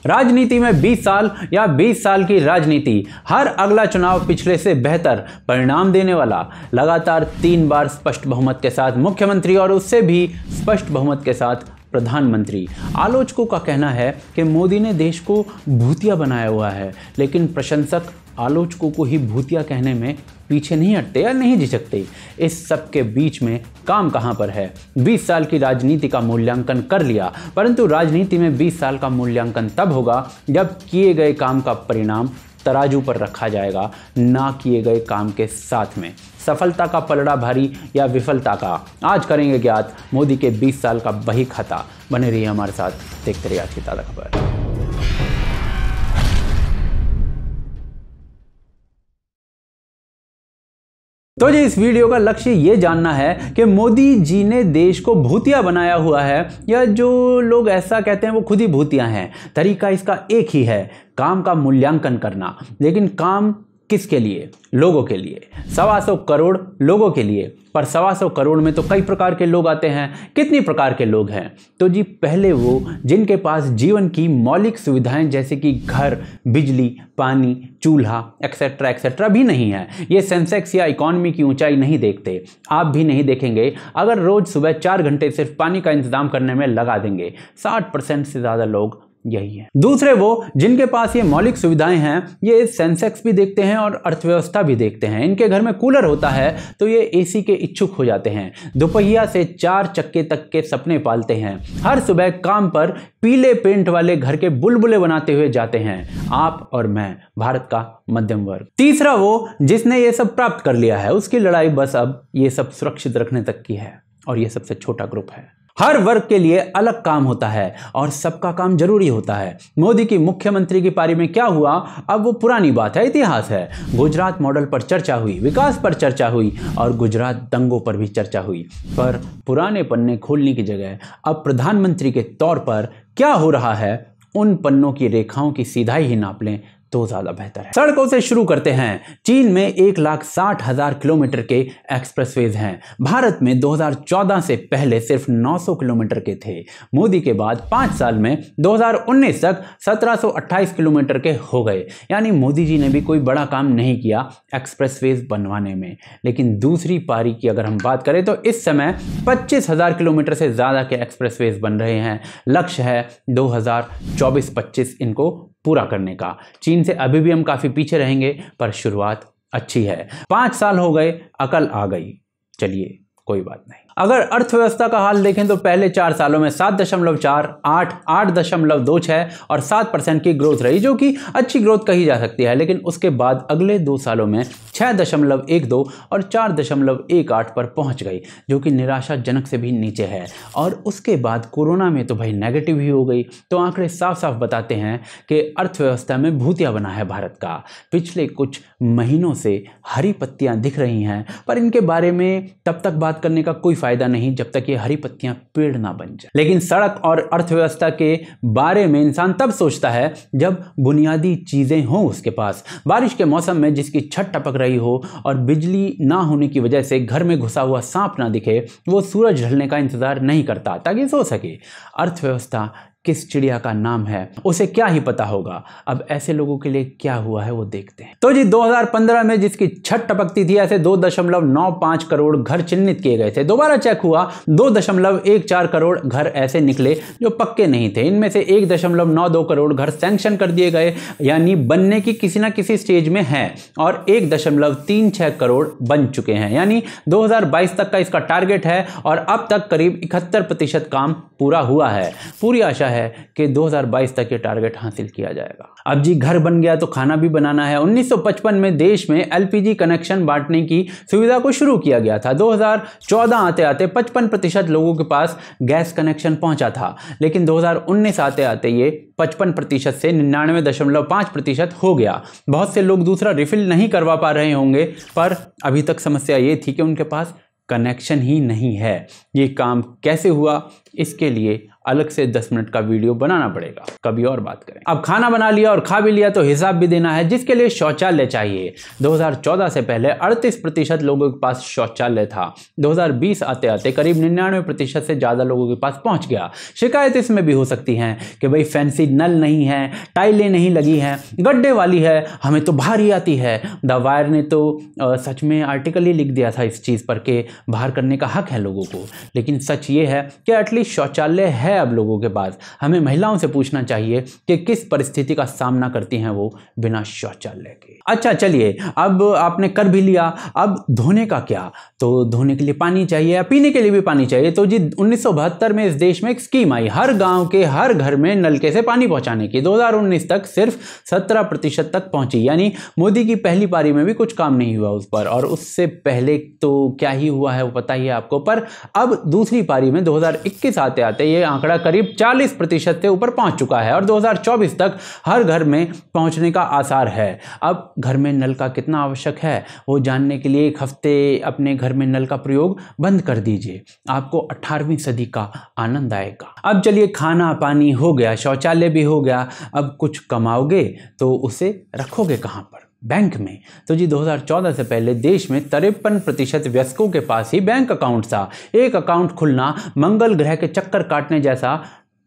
राजनीति में 20 साल या 20 साल की राजनीति, हर अगला चुनाव पिछले से बेहतर परिणाम देने वाला, लगातार 3 बार स्पष्ट बहुमत के साथ मुख्यमंत्री और उससे भी स्पष्ट बहुमत के साथ प्रधानमंत्री। आलोचकों का कहना है कि मोदी ने देश को भूतिया बनाया हुआ है, लेकिन प्रशंसक आलोचकों को ही भूतिया कहने में पीछे नहीं हटते या नहीं झिझकते। इस सब के बीच में काम कहां पर है? 20 साल की राजनीति का मूल्यांकन कर लिया, परंतु राजनीति में 20 साल का मूल्यांकन तब होगा जब किए गए काम का परिणाम तराजू पर रखा जाएगा, ना किए गए काम के साथ में। सफलता का पलड़ा भारी या विफलता का, आज करेंगे ज्ञात मोदी के 20 साल का बही खाता। बने रहिए हमारे साथ, देखते रहिए आज की ताज़ा खबर। तो जी इस वीडियो का लक्ष्य ये जानना है कि मोदी जी ने देश को भूतिया बनाया हुआ है या जो लोग ऐसा कहते हैं वो खुद ही भूतिया हैं। तरीका इसका एक ही है, काम का मूल्यांकन करना। लेकिन काम किसके लिए? लोगों के लिए। 125 करोड़ लोगों के लिए। पर 125 करोड़ में तो कई प्रकार के लोग आते हैं। कितनी प्रकार के लोग हैं? तो जी पहले वो जिनके पास जीवन की मौलिक सुविधाएं जैसे कि घर, बिजली, पानी, चूल्हा एक्सेट्रा एक्सेट्रा भी नहीं है। ये सेंसेक्स या इकॉनमी की ऊंचाई नहीं देखते, आप भी नहीं देखेंगे अगर रोज सुबह 4 घंटे सिर्फ पानी का इंतजाम करने में लगा देंगे। 60% से ज़्यादा लोग यही है। दूसरे वो जिनके पास ये मौलिक सुविधाएं हैं, ये सेंसेक्स भी देखते हैं और अर्थव्यवस्था भी देखते हैं। इनके घर में कूलर होता है तो ये एसी के इच्छुक हो जाते हैं। दोपहिया से 4 चक्के तक के सपने पालते हैं। हर सुबह काम पर पीले पेंट वाले घर के बुलबुले बनाते हुए जाते हैं। आप और मैं, भारत का मध्यम वर्ग। तीसरा वो जिसने ये सब प्राप्त कर लिया है, उसकी लड़ाई बस अब ये सब सुरक्षित रखने तक की है, और ये सबसे छोटा ग्रुप है। हर वर्ग के लिए अलग काम होता है और सबका काम जरूरी होता है। मोदी की मुख्यमंत्री की पारी में क्या हुआ, अब वो पुरानी बात है, इतिहास है। गुजरात मॉडल पर चर्चा हुई, विकास पर चर्चा हुई और गुजरात दंगों पर भी चर्चा हुई। पर पुराने पन्ने खोलने की जगह अब प्रधानमंत्री के तौर पर क्या हो रहा है, उन पन्नों की रेखाओं की सीधाई ही नाप लें तो ज्यादा बेहतर है। सड़कों से शुरू करते हैं। चीन में 1,60,000 किलोमीटर के एक्सप्रेसवेज हैं। भारत में 2014 से पहले सिर्फ 900 किलोमीटर के थे। मोदी के बाद 5 साल में 2019 तक 1728 किलोमीटर के हो गए। यानी मोदी जी ने भी कोई बड़ा काम नहीं किया एक्सप्रेसवेज बनवाने में। लेकिन दूसरी पारी की अगर हम बात करें तो इस समय 25,000 किलोमीटर से ज्यादा के एक्सप्रेसवेज बन रहे हैं। लक्ष्य है 2024-25 इनको पूरा करने का। चीन से अभी भी हम काफी पीछे रहेंगे, पर शुरुआत अच्छी है। 5 साल हो गए, अकल आ गई। चलिए कोई बात नहीं। अगर अर्थव्यवस्था का हाल देखें तो पहले 4 सालों में 7.4, 8, 8.26 और 7% की ग्रोथ रही, जो कि अच्छी ग्रोथ कही जा सकती है। लेकिन उसके बाद अगले 2 सालों में 6.12 और 4.18 पर पहुंच गई, जो कि निराशाजनक से भी नीचे है। और उसके बाद कोरोना में तो भाई नेगेटिव ही हो गई। तो आंकड़े साफ साफ बताते हैं कि अर्थव्यवस्था में भूतिया बना है भारत का। पिछले कुछ महीनों से हरी पत्तियां दिख रही हैं, पर इनके बारे में तब तक बात करने का कोई फायदा नहीं जब तक ये हरी पत्तियां पेड़ ना बन जाए। लेकिन सड़क और अर्थव्यवस्था के बारे में इंसान तब सोचता है जब बुनियादी चीजें हों उसके पास। बारिश के मौसम में जिसकी छत टपक रही हो और बिजली ना होने की वजह से घर में घुसा हुआ सांप ना दिखे, वो सूरज ढलने का इंतजार नहीं करता ताकि सो सके। अर्थव्यवस्था किस चिड़िया का नाम है, उसे क्या ही पता होगा। अब ऐसे लोगों के लिए क्या हुआ है वो देखते हैं। तो जी 2015 में जिसकी छत टपकती थी, ऐसे 2.95 करोड़ घर चिन्हित किए गए थे। दोबारा चेक हुआ, 2.14 करोड़ घर ऐसे निकले जो पक्के नहीं थे। इनमें से 1.92 करोड़ घर सैंक्शन कर दिए गए, यानी बनने की किसी ना किसी स्टेज में है, और 1.36 करोड़ बन चुके हैं, यानी 2022 तक का इसका टारगेट है। और अब तक करीब 71% काम पूरा हुआ है। पूरी आशा है कि 2022 तक ये टारगेट हासिल किया जाएगा। अब जी घर बन गया तो खाना भी बनाना है। 1955 में देश में एलपीजी कनेक्शन बांटने की सुविधा को शुरू किया गया था। 2014 आते आते 55% लोगों के पास गैस कनेक्शन पहुंचा था। लेकिन 2019 आते आते ये 55% से 99.5% हो गया। बहुत से लोग दूसरा रिफिल नहीं करवा पा रहे होंगे, पर अभी तक समस्या ये थी कि उनके पास कनेक्शन ही नहीं है। ये काम कैसे हुआ, इसके लिए अलग से 10 मिनट का वीडियो बनाना पड़ेगा, कभी और बात करें। अब खाना बना लिया और खा भी लिया तो हिसाब भी देना है, जिसके लिए शौचालय चाहिए। 2014 से पहले 38% लोगों के पास शौचालय था। 2020 आते आते करीब 99% से ज़्यादा लोगों के पास पहुंच गया। शिकायत इसमें भी हो सकती है कि भाई फैंसी नल नहीं है, टाइलें नहीं लगी हैं, गड्ढे वाली है, हमें तो बाहर ही आती है। द वायर ने तो सच में आर्टिकल ही लिख दिया था इस चीज़ पर कि बाहर करने का हक है लोगों को। लेकिन सच ये है कि एटलीस्ट शौचालय है अब लोगों के पास। हमें महिलाओं से पूछना चाहिए कि किस परिस्थिति का सामना करती हैं वो बिना शौचालय के। अच्छा चलिए, अब आपने कर भी लिया, अब धोने का क्या? तो धोने के लिए पानी चाहिए या पीने के लिए भी पानी चाहिए। तो जी 1972 में इस देश में एक स्कीम आई, हर गांव के हर घर में नलके से पानी पहुंचाने की। 2019 तक सिर्फ 17% तक पहुंची, यानी मोदी की पहली पारी में भी कुछ काम नहीं हुआ उस पर, और उससे पहले तो क्या ही हुआ है वो पता ही है आपको। पर अब दूसरी पारी में 2021 आते आते ये आंकड़ा करीब 40% से ऊपर पहुंच चुका है और 2024 तक हर घर में पहुंचने का आसार है। अब घर में नल का कितना आवश्यक है वो जानने के लिए एक हफ्ते अपने घर में नल का प्रयोग बंद कर दीजिए, आपको 18वीं सदी का आनंद आएगा। अब चलिए, खाना पानी हो गया, शौचालय भी हो गया, अब कुछ कमाओगे तो उसे रखोगे कहां पर? बैंक में। तो जी 2014 से पहले देश में 53% वयस्कों के पास ही बैंक अकाउंट था। एक अकाउंट खुलना मंगल ग्रह के चक्कर काटने जैसा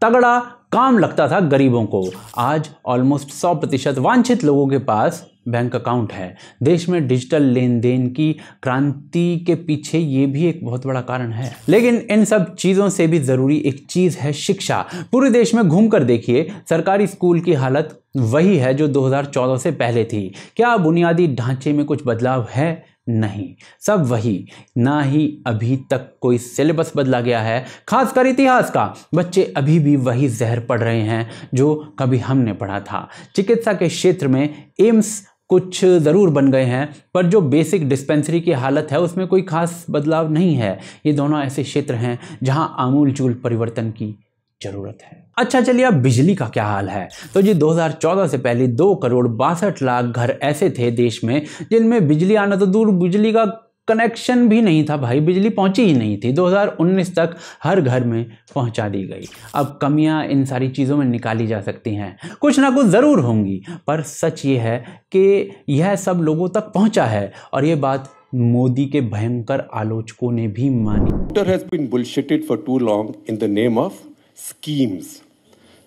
तगड़ा काम लगता था गरीबों को। आज ऑलमोस्ट 100% वांछित लोगों के पास बैंक अकाउंट है। देश में डिजिटल लेन देन की क्रांति के पीछे ये भी एक बहुत बड़ा कारण है। लेकिन इन सब चीज़ों से भी ज़रूरी एक चीज़ है शिक्षा। पूरे देश में घूमकर देखिए, सरकारी स्कूल की हालत वही है जो 2014 से पहले थी। क्या बुनियादी ढांचे में कुछ बदलाव है? नहीं, सब वही। ना ही अभी तक कोई सिलेबस बदला गया है, खासकर इतिहास का। बच्चे अभी भी वही जहर पढ़ रहे हैं जो कभी हमने पढ़ा था। चिकित्सा के क्षेत्र में एम्स कुछ ज़रूर बन गए हैं, पर जो बेसिक डिस्पेंसरी की हालत है उसमें कोई खास बदलाव नहीं है। ये दोनों ऐसे क्षेत्र हैं जहां आमूलचूल परिवर्तन की जरूरत है। अच्छा चलिए, अब बिजली का क्या हाल है? तो जी 2014 से पहले 2,62,00,000 घर ऐसे थे देश में जिनमें बिजली आना तो दूर, बिजली का कनेक्शन भी नहीं था भाई, बिजली पहुंची ही नहीं थी। 2019 तक हर घर में पहुंचा दी गई। अब कमियां इन सारी चीज़ों में निकाली जा सकती हैं, कुछ ना कुछ ज़रूर होंगी, पर सच ये है कि यह सब लोगों तक पहुंचा है और ये बात मोदी के भयंकर आलोचकों ने भी मानी। Voter has been bullshitted for too long in the name of schemes.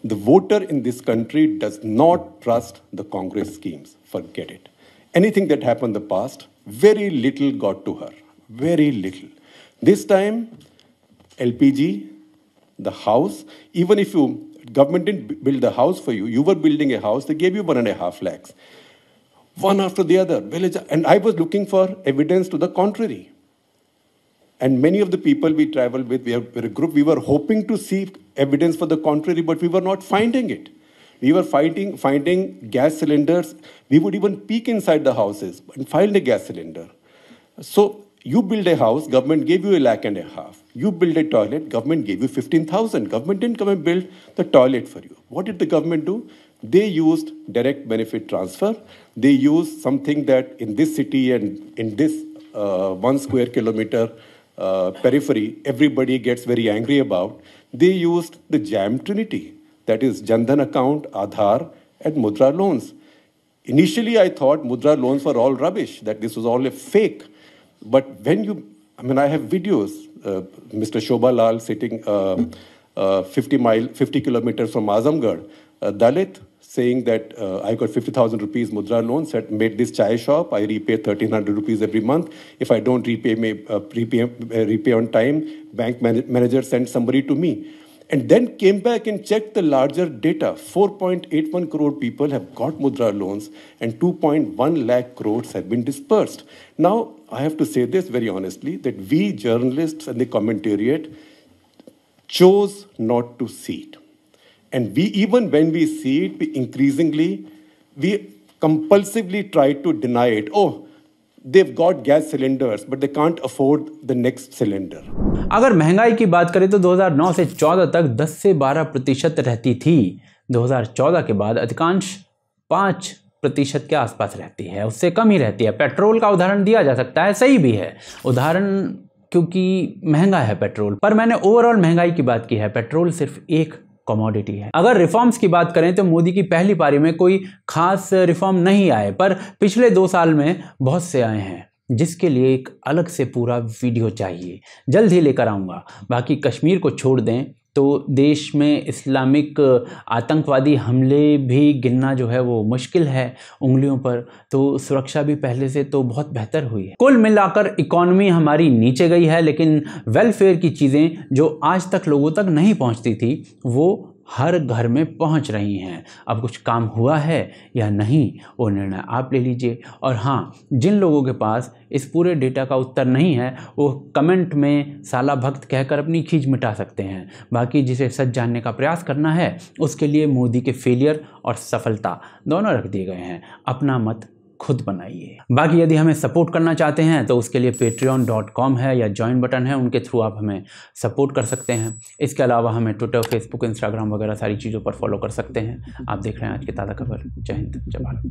The voter in this country does not trust the Congress schemes. Forget it. Anything that happened in the past, very little got to her. Very little. This time, LPG, the house, even if you, government didn't build the house for you, you were building a house, they gave you 1.5 lakhs. One after the other. And I was looking for evidence to the contrary. And many of the people we traveled with, we're a group, we were hoping to see evidence for the contrary, but we were not finding it. We were finding gas cylinders. We would even peek inside the houses and find a gas cylinder. So you build a house, government gave you 1.5 lakh. You build a toilet, government gave you 15,000. Government didn't come and build the toilet for you. What did the government do? They used direct benefit transfer. They used something that in this city and in this 1 square kilometer periphery, everybody gets very angry about. They used the jam trinity. That is Jan Dhan account, Aadhaar, and Mudra loans. Initially, I thought Mudra loans were all rubbish, that this was all a fake. But when you, I have videos, Mr. Shobha Lal sitting 50 kilometers from Azamgarh, Dalit saying that I got 50,000 rupees Mudra loan, made this chai shop, I repay 1,300 rupees every month. If I don't repay on time, bank manager sent somebody to me. And then came back and checked the larger data. 4.81 crore people have got Mudra loans and 2.1 lakh crores have been dispersed. Now, I have to say this very honestly, that we journalists and the commentariat chose not to see it. And we, even when we see it, we compulsively try to deny it. Oh, they've got gas cylinders, but they can't afford the next cylinder. अगर महंगाई की बात करें तो 2009 से 14 तक 10 से 12% रहती थी। 2014 के बाद अधिकांश 5% के आसपास रहती है, उससे कम ही रहती है। पेट्रोल का उदाहरण दिया जा सकता है, सही भी है। उदाहरण क्योंकि महंगा है पेट्रोल। पर मैंने ओवरऑल महंगाई की बात की है, पेट्रोल सिर्फ एक कमोडिटी है। अगर रिफॉर्म्स की बात करें तो मोदी की पहली पारी में कोई खास रिफॉर्म नहीं आए, पर पिछले 2 साल में बहुत से आए हैं, जिसके लिए एक अलग से पूरा वीडियो चाहिए, जल्द ही लेकर आऊँगा। बाकी कश्मीर को छोड़ दें तो देश में इस्लामिक आतंकवादी हमले भी गिनना जो है वो मुश्किल है उंगलियों पर, तो सुरक्षा भी पहले से तो बहुत बेहतर हुई है। कुल मिलाकर इकॉनमी हमारी नीचे गई है, लेकिन वेलफेयर की चीज़ें जो आज तक लोगों तक नहीं पहुंचती थी वो हर घर में पहुंच रही हैं। अब कुछ काम हुआ है या नहीं वो निर्णय आप ले लीजिए। और हाँ, जिन लोगों के पास इस पूरे डेटा का उत्तर नहीं है वो कमेंट में साला भक्त कहकर अपनी खींच मिटा सकते हैं। बाकी जिसे सच जानने का प्रयास करना है उसके लिए मोदी के फेलियर और सफलता दोनों रख दिए गए हैं, अपना मत खुद बनाइए। बाकी यदि हमें सपोर्ट करना चाहते हैं तो उसके लिए patreon.com है या ज्वाइन बटन है, उनके थ्रू आप हमें सपोर्ट कर सकते हैं। इसके अलावा हमें ट्विटर, फेसबुक, इंस्टाग्राम वगैरह सारी चीज़ों पर फॉलो कर सकते हैं। आप देख रहे हैं आज की ताज़ा खबर। जय हिंद, जय भारत।